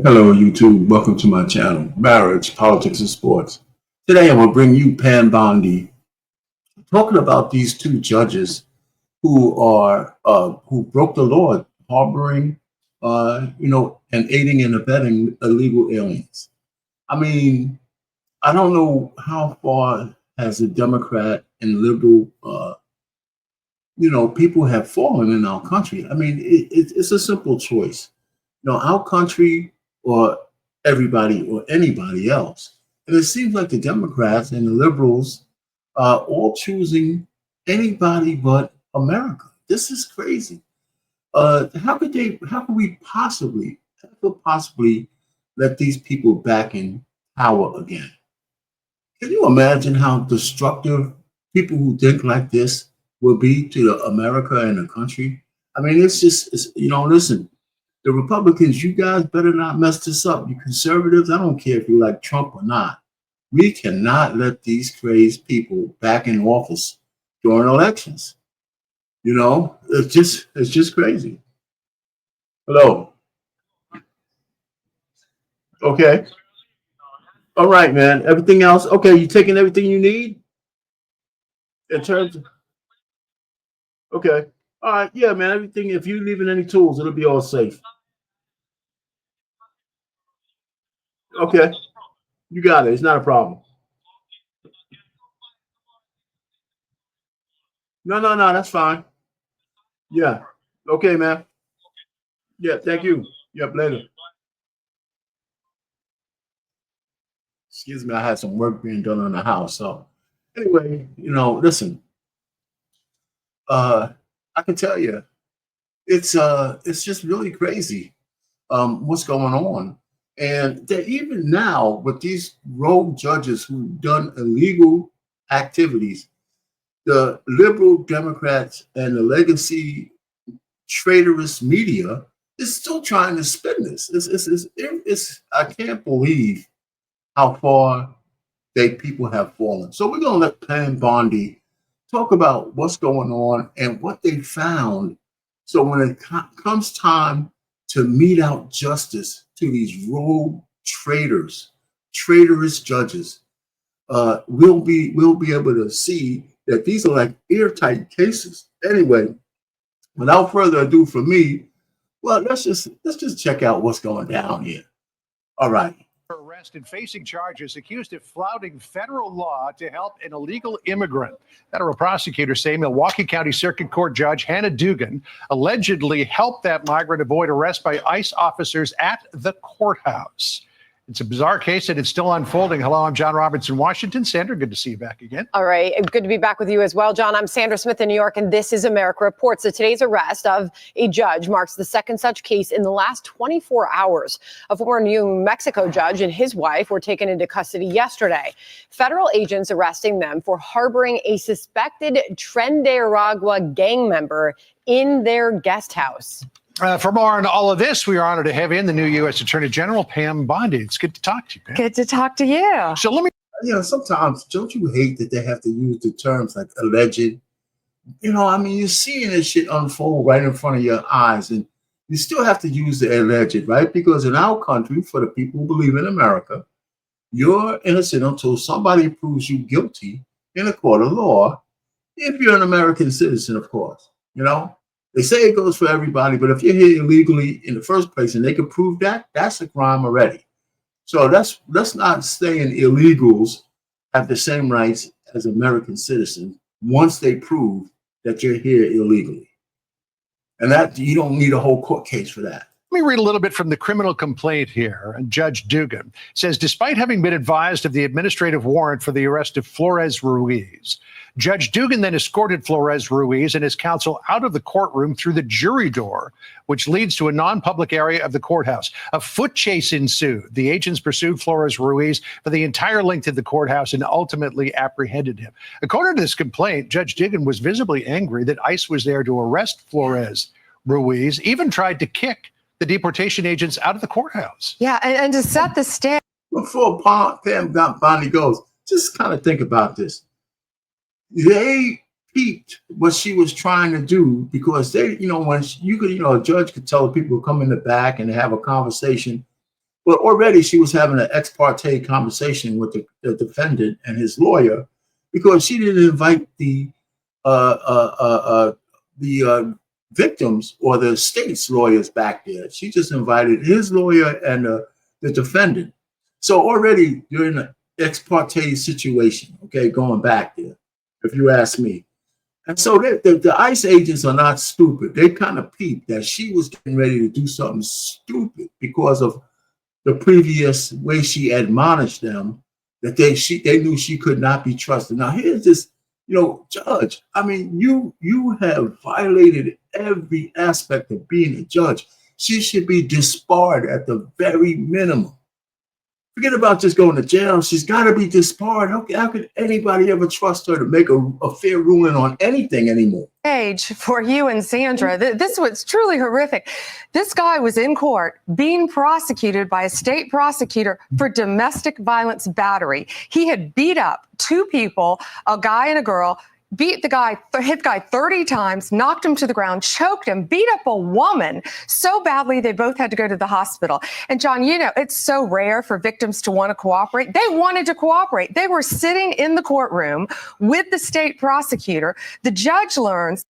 Hello, YouTube. Welcome to my channel, Marriage, Politics, and Sports. Today, I'm going to bring you Pam Bondi, talking about these two judges who broke the law, harboring, and aiding and abetting illegal aliens. I mean, I don't know how far has the Democrat and liberal, people have fallen in our country. I mean, it's a simple choice. Our country or everybody or anybody else. And it seems like the Democrats and the liberals are all choosing anybody but America. This is crazy. How could we ever possibly let these people back in power again? Can you imagine how destructive people who think like this will be to America and the country? I mean, listen, the Republicans, you guys better not mess this up. You conservatives, I don't care if you like Trump or not. We cannot let these crazy people back in office during elections. It's just crazy. Hello. Okay. All right, man. Everything else? Okay, you taking everything you need in terms of okay. All right, yeah, man. Everything, if you leaving any tools, it'll be all safe. Okay. You got it. It's not a problem. No, no, no, that's fine. Yeah. Okay, man. Yeah, thank you. Yep, later. Excuse me, I had some work being done on the house. So anyway, listen, uh, I can tell you, it's just really crazy what's going on. And that even now with these rogue judges who've done illegal activities, the liberal Democrats and the legacy traitorous media is still trying to spin this. I can't believe how far people have fallen. So we're going to let Pam Bondi talk about what's going on and what they found. So when it comes time to mete out justice to these rogue traitorous judges, we'll be able to see that these are like airtight cases. Anyway, without further ado, for me, well, let's just check out what's going down here. All right. Arrested, facing charges, accused of flouting federal law to help an illegal immigrant. Federal prosecutors say Milwaukee County Circuit Court Judge Hannah Dugan allegedly helped that migrant avoid arrest by ICE officers at the courthouse. It's a bizarre case and it's still unfolding. Hello, I'm John Roberts in Washington. Sandra, good to see you back again. All right. Good to be back with you as well, John. I'm Sandra Smith in New York, and this is America Reports. So today's arrest of a judge marks the second such case in the last 24 hours. A former New Mexico judge and his wife were taken into custody yesterday. Federal agents arresting them for harboring a suspected Tren de Aragua gang member in their guest house. For more on all of this, we are honored to have in the new U.S. Attorney General, Pam Bondi. It's good to talk to you, Pam. Good to talk to you. So let me. Sometimes don't you hate that they have to use the terms like alleged? I mean, you're seeing this shit unfold right in front of your eyes, and you still have to use the alleged, right? Because in our country, for the people who believe in America, you're innocent until somebody proves you guilty in a court of law. If you're an American citizen, of course, They say it goes for everybody, but if you're here illegally in the first place and they can prove that, that's a crime already. So let's not saying illegals have the same rights as American citizens once they prove that you're here illegally. And that you don't need a whole court case for that. Let me read a little bit from the criminal complaint here. Judge Dugan says, despite having been advised of the administrative warrant for the arrest of Flores Ruiz, Judge Dugan then escorted Flores Ruiz and his counsel out of the courtroom through the jury door, which leads to a non-public area of the courthouse. A foot chase ensued. The agents pursued Flores Ruiz for the entire length of the courthouse and ultimately apprehended him. According to this complaint, Judge Dugan was visibly angry that ICE was there to arrest Flores Ruiz, even tried to kick the deportation agents out of the courthouse. Yeah, and to set the stage. Before Pam Bondi goes, just kind of think about this. They peeped what she was trying to do because they, when a judge could tell the people to come in the back and have a conversation. Well, already she was having an ex parte conversation with the defendant and his lawyer because she didn't invite uh, uh, uh, uh, the victims or the state's lawyers back there. She just invited his lawyer and the defendant. So already you're in an ex parte situation, okay, going back there, if you ask me. And so the ICE agents are not stupid. They kind of peeped that she was getting ready to do something stupid because of the previous way she admonished them that they knew she could not be trusted. Now here's this, judge. I mean, you have violated every aspect of being a judge. She should be disbarred at the very minimum. Forget about just going to jail. She's got to be disbarred. How could anybody ever trust her to make a fair ruling on anything anymore? Age for you and Sandra. This was truly horrific. This guy was in court being prosecuted by a state prosecutor for domestic violence battery. He had beat up two people, a guy and a girl, hit the guy 30 times, knocked him to the ground, choked him, beat up a woman so badly they both had to go to the hospital. And John, it's so rare for victims to want to cooperate. They wanted to cooperate. They were sitting in the courtroom with the state prosecutor. The judge learns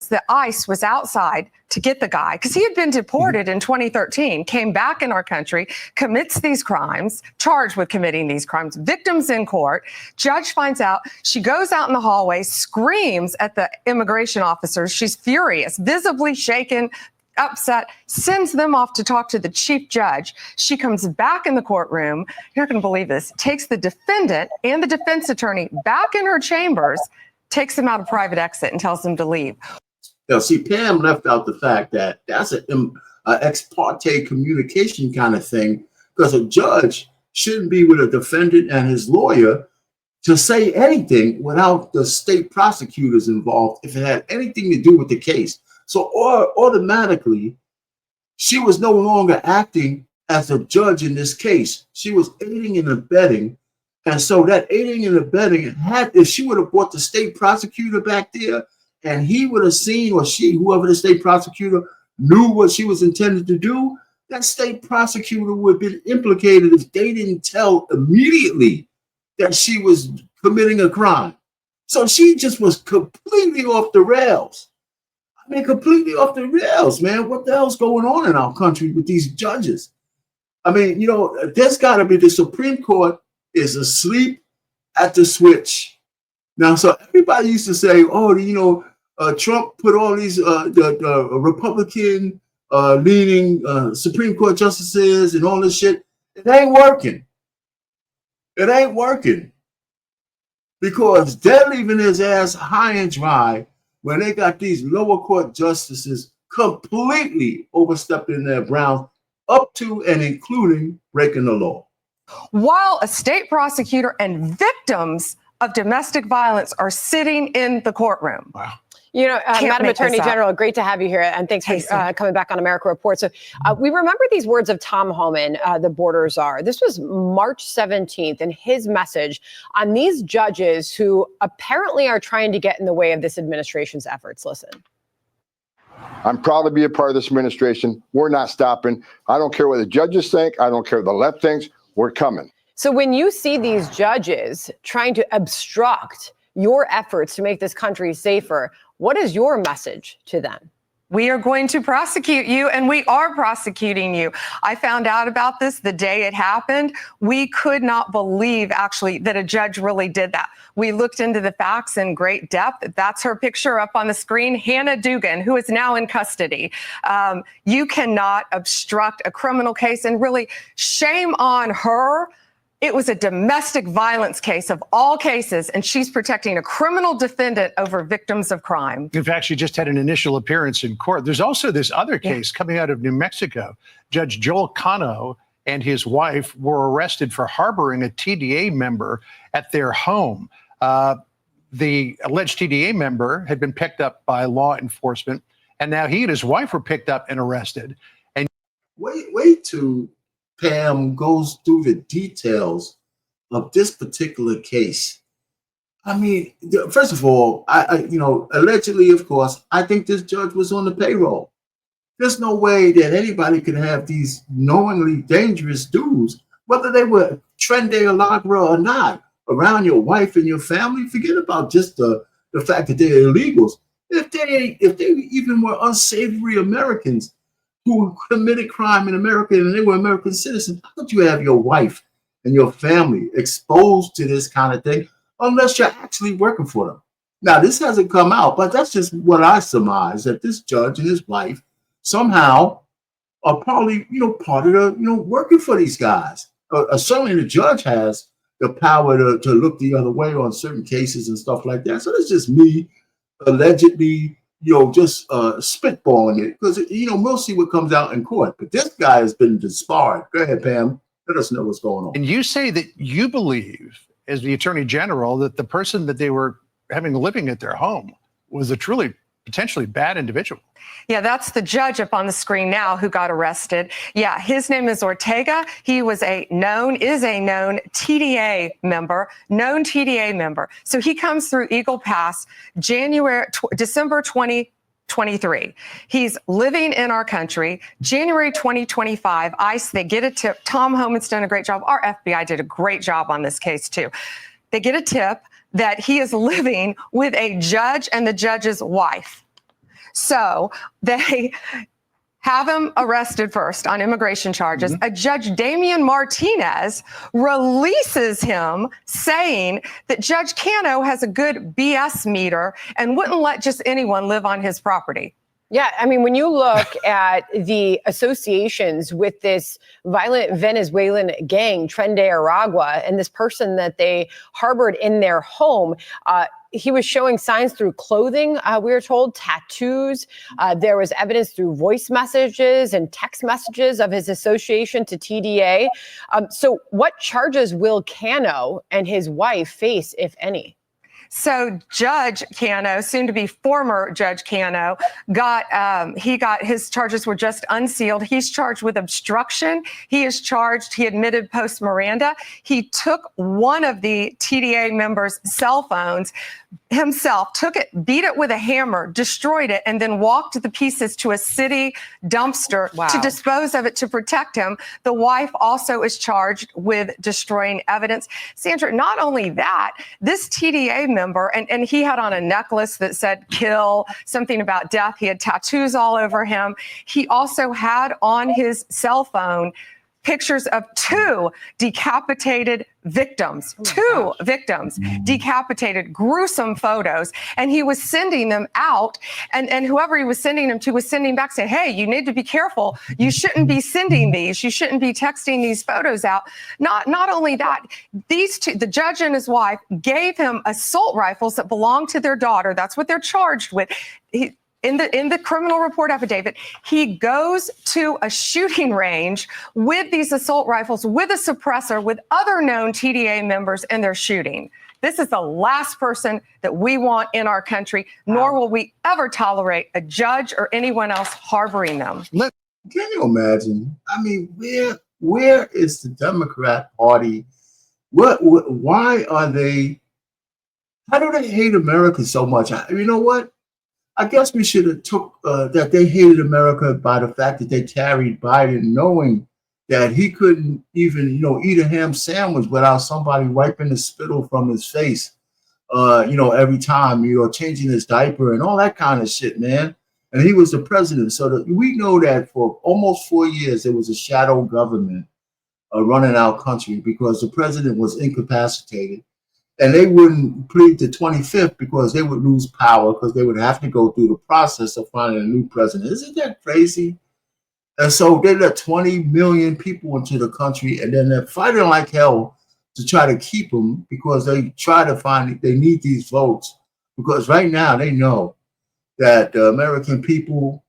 that ICE was outside to get the guy because he had been deported in 2013, came back in our country, commits these crimes, charged with committing these crimes, victims in court. Judge finds out. She goes out in the hallway, screams at the immigration officers. She's furious, visibly shaken, upset, sends them off to talk to the chief judge. She comes back in the courtroom. You're not going to believe this. Takes the defendant and the defense attorney back in her chambers, takes them out a private exit and tells them to leave. Now, see, Pam left out the fact that that's an ex parte communication kind of thing, because a judge shouldn't be with a defendant and his lawyer to say anything without the state prosecutors involved if it had anything to do with the case. So automatically, she was no longer acting as a judge in this case. She was aiding and abetting. And so that aiding and abetting if she would have brought the state prosecutor back there, and he would have seen, or she, whoever the state prosecutor, knew what she was intended to do, that state prosecutor would have been implicated if they didn't tell immediately that she was committing a crime. So she just was completely off the rails. I mean, completely off the rails, man. What the hell's going on in our country with these judges? I mean, there's got to be, the Supreme Court is asleep at the switch. Now, so everybody used to say, Trump put all these the Republican leaning Supreme Court justices and all this shit. It ain't working. It ain't working because they're leaving his ass high and dry when they got these lower court justices completely overstepping their ground, up to and including breaking the law. While a state prosecutor and victims of domestic violence are sitting in the courtroom. Wow. Madam Attorney General, great to have you here, and thanks for coming back on America Report. So we remember these words of Tom Homan, the border czar. This was March 17th, and his message on these judges who apparently are trying to get in the way of this administration's efforts. Listen. I'm proud to be a part of this administration. We're not stopping. I don't care what the judges think. I don't care what the left thinks. We're coming. So when you see these judges trying to obstruct your efforts to make this country safer, what is your message to them? We are going to prosecute you, and we are prosecuting you. I found out about this the day it happened. We could not believe, actually, that a judge really did that. We looked into the facts in great depth. That's her picture up on the screen, Hannah Dugan, who is now in custody. You cannot obstruct a criminal case, and really, shame on her. It was a domestic violence case of all cases, and she's protecting a criminal defendant over victims of crime. In fact, she just had an initial appearance in court. There's also this other case coming out of New Mexico. Judge Joel Cano and his wife were arrested for harboring a TDA member at their home. The alleged TDA member had been picked up by law enforcement, and now he and his wife were picked up and arrested. And wait till Pam goes through the details of this particular case. I mean, first of all, allegedly, of course, I think this judge was on the payroll. There's no way that anybody could have these knowingly dangerous dudes, whether they were Trende Alagra or not, around your wife and your family. Forget about just the fact that they're illegals. If they even were unsavory Americans who committed crime in America and they were American citizens, how could you have your wife and your family exposed to this kind of thing unless you're actually working for them? Now, this hasn't come out, but that's just what I surmise, that this judge and his wife somehow are probably, part of the, working for these guys. Certainly the judge has the power to look the other way on certain cases and stuff like that. So that's just me allegedly, just spitballing it, because, we'll see what comes out in court. But this guy has been disbarred. Go ahead, Pam. Let us know what's going on. And you say that you believe, as the Attorney General, that the person that they were having living at their home was a truly potentially bad individual. Yeah, that's the judge up on the screen now who got arrested. Yeah, his name is Ortega. He was is a known TDA member. So he comes through Eagle Pass December 2023. He's living in our country. January 2025, ICE, they get a tip. Tom Homan's done a great job. Our FBI did a great job on this case too. They get a tip that he is living with a judge and the judge's wife. So they have him arrested first on immigration charges. A Judge Damian Martinez releases him saying that Judge Cano has a good BS meter and wouldn't let just anyone live on his property. Yeah, I mean, when you look at the associations with this violent Venezuelan gang, Trende Aragua, and this person that they harbored in their home, he was showing signs through clothing, we were told, tattoos. There was evidence through voice messages and text messages of his association to TDA. So what charges will Cano and his wife face, if any? So Judge Cano, soon to be former Judge Cano, got his charges were just unsealed. He's charged with obstruction. He admitted post Miranda. He took one of the TDA members' cell phones himself, took it, beat it with a hammer, destroyed it, and then walked the pieces to a city dumpster to dispose of it to protect him. The wife also is charged with destroying evidence. Sandra, not only that, this TDA member, and he had on a necklace that said kill, something about death. He had tattoos all over him. He also had on his cell phone pictures of two decapitated victims, decapitated, gruesome photos. And he was sending them out, and whoever he was sending them to was sending back saying, hey, you need to be careful. You shouldn't be sending these. You shouldn't be texting these photos out. Not only that, these two, the judge and his wife, gave him assault rifles that belonged to their daughter. That's what they're charged with. In the criminal report affidavit, he goes to a shooting range with these assault rifles, with a suppressor, with other known TDA members, and they're shooting. This is the last person that we want in our country, nor will we ever tolerate a judge or anyone else harboring them. Can you imagine? I mean, where is the Democrat Party? Why are they? How do they hate America so much? You know what? I guess we should have took that they hated America by the fact that they carried Biden, knowing that he couldn't even, eat a ham sandwich without somebody wiping the spittle from his face, every time, changing his diaper and all that kind of shit, man. And he was the president. So we know that for almost 4 years, there was a shadow government running our country because the president was incapacitated. And they wouldn't plead the 25th because they would lose power because they would have to go through the process of finding a new president. Isn't that crazy? And so they let 20 million people into the country, and then they're fighting like hell to try to keep them because they need these votes. Because right now they know that the American people,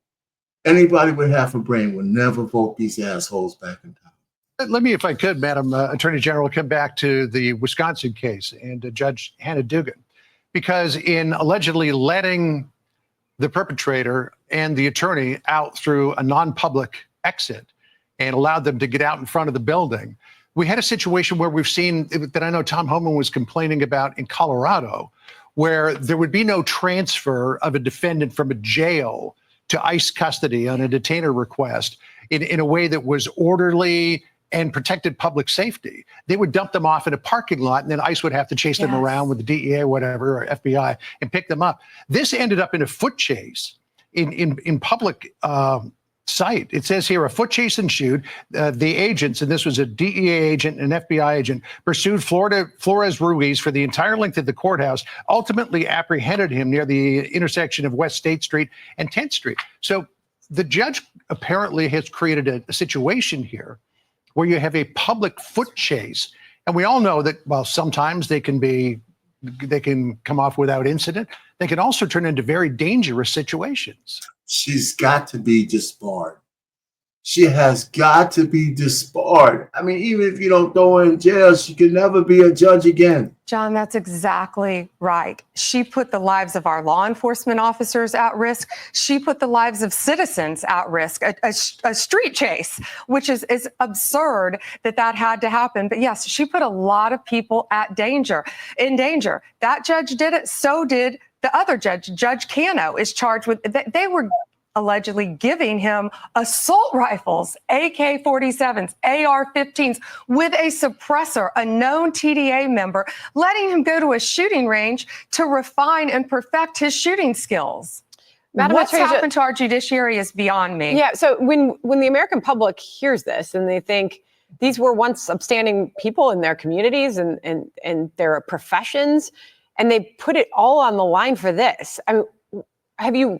anybody with half a brain, will never vote these assholes back in time. Let me, if I could, Madam Attorney General, come back to the Wisconsin case and Judge Hannah Dugan, because in allegedly letting the perpetrator and the attorney out through a non-public exit and allowed them to get out in front of the building, we had a situation where we've seen that I know Tom Homan was complaining about in Colorado, where there would be no transfer of a defendant from a jail to ICE custody on a detainer request in a way that was orderly and protected public safety. They would dump them off in a parking lot, and then ICE would have to chase them around with the DEA or whatever, or FBI, and pick them up. This ended up in a foot chase in public sight. It says here, a foot chase ensued. The agents, and this was a DEA agent and an FBI agent, pursued Flores Ruiz for the entire length of the courthouse, ultimately apprehended him near the intersection of West State Street and 10th Street. So the judge apparently has created a situation here where you have a public foot chase. And we all know that, well, sometimes they can come off without incident. They can also turn into very dangerous situations. She's got to be disbarred. She has got to be disbarred. I mean, even if you don't throw her in jail, she can never be a judge again. John, that's exactly right. She put the lives of our law enforcement officers at risk. She put the lives of citizens at risk. A street chase, which is absurd that had to happen. But yes, she put a lot of people in danger. That judge did it. So did the other judge. Judge Cano is charged with, they were allegedly giving him assault rifles, AK-47s, AR-15s, with a suppressor, a known TDA member, letting him go to a shooting range to refine and perfect his shooting skills. Madam What's Attorney, happened to our judiciary is beyond me. Yeah, so when the American public hears this and they think these were once upstanding people in their communities and their professions, and they put it all on the line for this, I mean, have you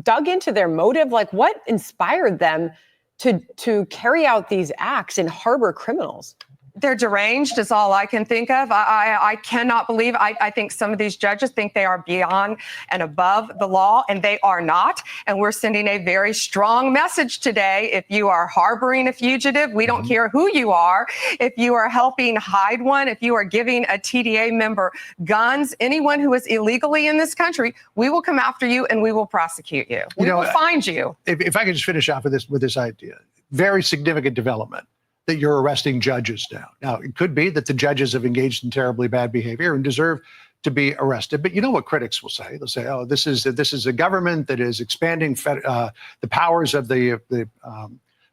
dug into their motive? Like, what inspired them to carry out these acts and harbor criminals? They're deranged is all I can think of. I cannot believe. I think some of these judges think they are beyond and above the law, and they are not. And we're sending a very strong message today. If you are harboring a fugitive, we don't care who you are. If you are helping hide one, if you are giving a TDA member guns, anyone who is illegally in this country, we will come after you and we will prosecute you. We will find you. If I could just finish off with this idea, very significant development that you're arresting judges now. Now, it could be that the judges have engaged in terribly bad behavior and deserve to be arrested. But you know what critics will say? They'll say, "Oh, this is a government that is expanding the powers of the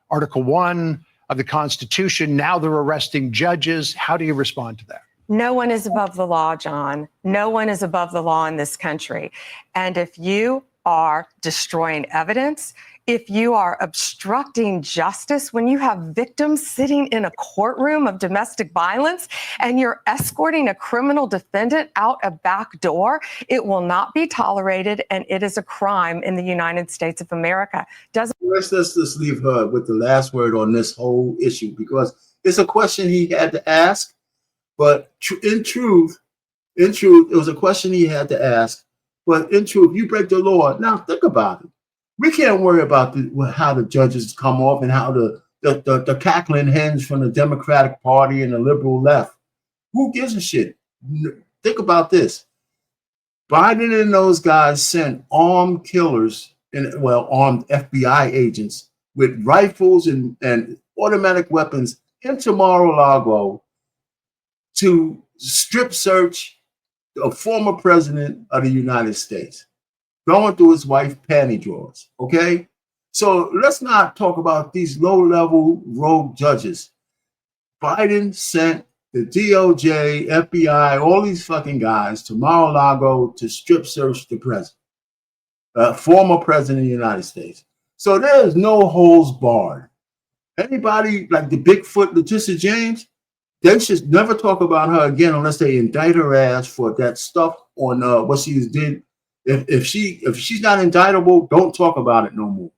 Article 1 of the Constitution. Now they're arresting judges." How do you respond to that? No one is above the law, John. No one is above the law in this country. And if you are destroying evidence, if you are obstructing justice, when you have victims sitting in a courtroom of domestic violence and you're escorting a criminal defendant out a back door, it will not be tolerated, and it is a crime in the United States of America. Let's just leave her with the last word on this whole issue, because it's a question he had to ask, but in truth, it was a question he had to ask. But in truth, you break the law. Now think about it. We can't worry about how the judges come off and how the cackling hens from the Democratic Party and the liberal left. Who gives a shit? Think about this. Biden and those guys sent armed killers, armed FBI agents with rifles and automatic weapons into Mar-a-Lago to strip search a former president of the United States, going through his wife's panty drawers, okay? So let's not talk about these low-level rogue judges. Biden sent the DOJ, FBI, all these fucking guys to Mar-a-Lago to strip search the president, former president of the United States. So there's no holds barred. Anybody like the Bigfoot Letitia James, they should never talk about her again unless they indict her ass for that stuff on what she did. If she's not indictable, don't talk about it no more.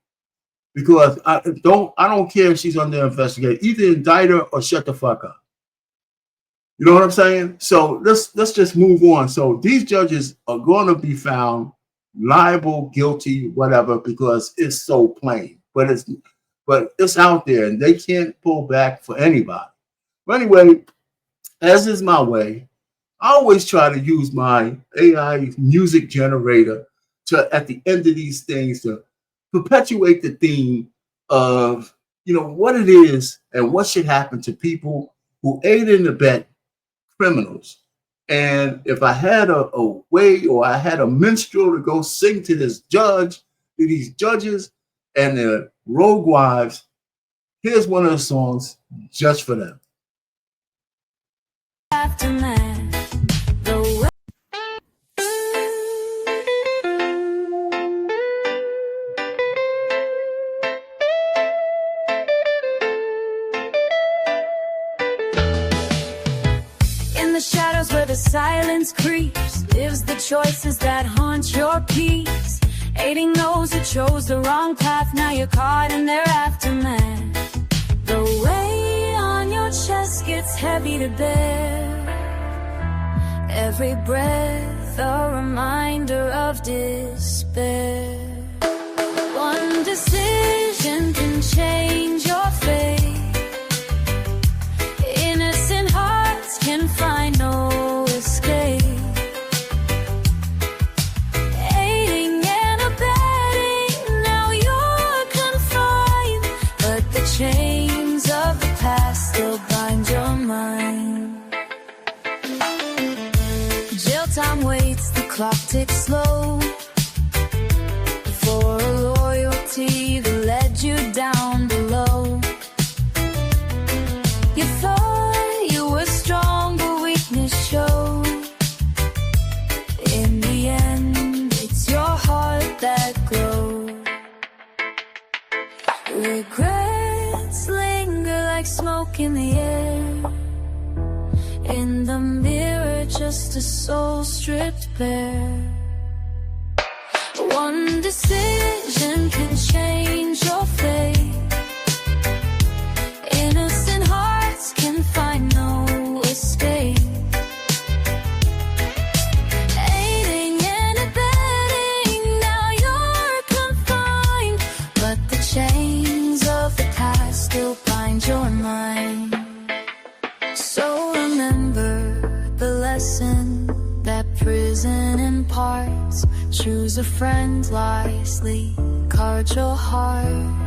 Because I don't care if she's under investigation. Either indict her or shut the fuck up. You know what I'm saying? So let's just move on. So these judges are going to be found liable, guilty, whatever, because it's so plain. But it's out there, and they can't pull back for anybody. But anyway, as is my way, I always try to use my AI music generator to, at the end of these things, to perpetuate the theme of, what it is and what should happen to people who aid and abet criminals. And if I had a way, or I had a minstrel to go sing to this judge, these judges and their rogue wives. Here's one of the songs just for them. Aftermath, the in the shadows where the silence creeps, lives the choices that haunt your peace. Aiding those who chose the wrong path, now you're caught in their aftermath. The weight on your chest gets heavy to bear. Every breath a reminder of despair. One decision can change your fate. Innocent hearts can find no escape. Aiding and abetting, now you're confined, but the chains of the past still bind your mind. Jail time waits, the clock ticks slow, for a loyalty that led you down below. You thought you were strong, but weakness showed. In the end, it's your heart that glows. Regrets linger like smoke in the air. In the mirror, just a soul stripped bare. One decision can change your fate. Innocent hearts can find no escape. Aiding and abetting, now you're confined, but the chains of the past still bind your mind. So remember the lesson that prison imparts. Choose a friend wisely, guard your heart.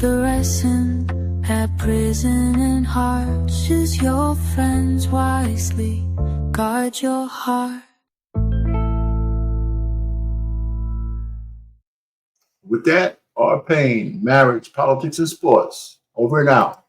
The lesson at prison and heart. Choose your friends wisely, guard your heart. With that, our pain, marriage, politics, and sports. Over and out.